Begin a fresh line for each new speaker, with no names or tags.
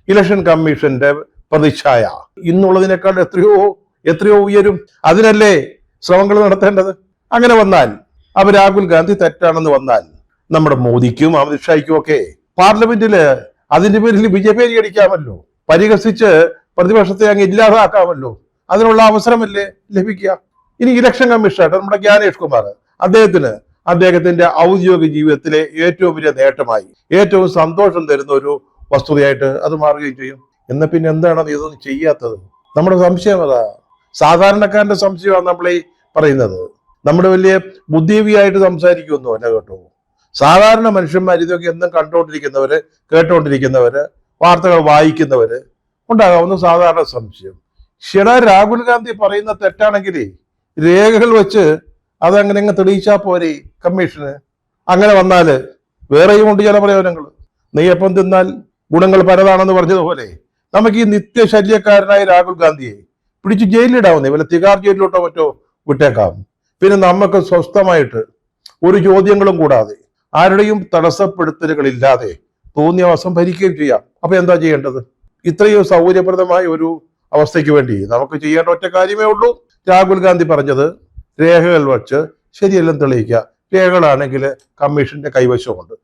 Election കമ്മീഷന്റെ പ്രതിച്ഛായ ഇന്നുള്ളതിനേക്കാൾ എത്രയോ ഉയരും. അതിനല്ലേ ശ്രമങ്ങൾ നടത്തേണ്ടത്? അങ്ങനെ വന്നാൽ രാഹുൽ ഗാന്ധി തെറ്റാണെന്ന് വന്നാൽ നമ്മുടെ മോദിക്കും അമിത്ഷായ്ക്കും ഒക്കെ പാർലമെന്റില് അതിന്റെ പേരിൽ വിജയപേരി അടിക്കാമല്ലോ, പരിഹസിച്ച് പ്രതിപക്ഷത്തെ അങ്ങ് ഇല്ലാതാക്കാമല്ലോ. അതിനുള്ള അവസരമല്ലേ ലഭിക്കുക? ഇനി ഇലക്ഷൻ കമ്മീഷനായിട്ട് നമ്മുടെ ജ്ഞാനേഷ് കുമാർ, അദ്ദേഹത്തിന്റെ ഔദ്യോഗിക ജീവിതത്തിലെ ഏറ്റവും വലിയ നേട്ടമായി, ഏറ്റവും സന്തോഷം തരുന്ന ഒരു വസ്തുതയായിട്ട് അത് മാറുകയും ചെയ്യും. എന്നാ പിന്നെ എന്താണ് ഇതൊന്നും ചെയ്യാത്തത്? നമ്മുടെ സംശയം അതാ, സാധാരണക്കാരന്റെ സംശയമാണ് നമ്മൾ ഈ പറയുന്നത്. നമ്മുടെ വലിയ ബുദ്ധിജീവിയായിട്ട് സംസാരിക്കുമൊന്നുമല്ല കേട്ടോ. സാധാരണ മനുഷ്യന്മാർ ഇതൊക്കെ എന്നും കണ്ടുകൊണ്ടിരിക്കുന്നവര്, കേട്ടുകൊണ്ടിരിക്കുന്നവര്, വാർത്തകൾ വായിക്കുന്നവര് ഉണ്ടാകാവുന്ന സാധാരണ സംശയം. രാഹുൽ ഗാന്ധി പറയുന്ന തെറ്റാണെങ്കിൽ രേഖകൾ വെച്ച് അതങ്ങനെ അങ്ങ് തെളിയിച്ചാൽ പോരെ കമ്മീഷന്. അങ്ങനെ വന്നാല് വേറെയും ഉണ്ട് ചില പ്രയോജനങ്ങൾ. നെയ്യപ്പം തിന്നാൽ ഗുണങ്ങൾ പലതാണെന്ന് പറഞ്ഞതുപോലെ നമുക്ക് ഈ നിത്യശല്യക്കാരനായ രാഹുൽ ഗാന്ധിയെ പിടിച്ച് ജയിലിലിടാവുന്നേ, വല്ല തിഹാർ ജയിലിലോട്ടോ മറ്റോ വിട്ടേക്കാം. പിന്നെ നമുക്ക് സ്വസ്ഥമായിട്ട് ഒരു ചോദ്യങ്ങളും കൂടാതെ ആരുടെയും തടസ്സപ്പെടുത്തലുകളില്ലാതെ തോന്നിയ അവസ്ഥ ഭരിക്കുകയും ചെയ്യാം. അപ്പൊ എന്താ ചെയ്യേണ്ടത്? ഇത്രയും സൗകര്യപ്രദമായ ഒരു അവസ്ഥയ്ക്ക് വേണ്ടി നമുക്ക് ചെയ്യേണ്ട ഒറ്റ കാര്യമേ ഉള്ളൂ. രാഹുൽ ഗാന്ധി പറഞ്ഞത് രേഖകൾ വച്ച് ശരിയെല്ലാം തെളിയിക്കുക. രേഖകളാണെങ്കിൽ കമ്മീഷന്റെ കൈവശമുണ്ട്.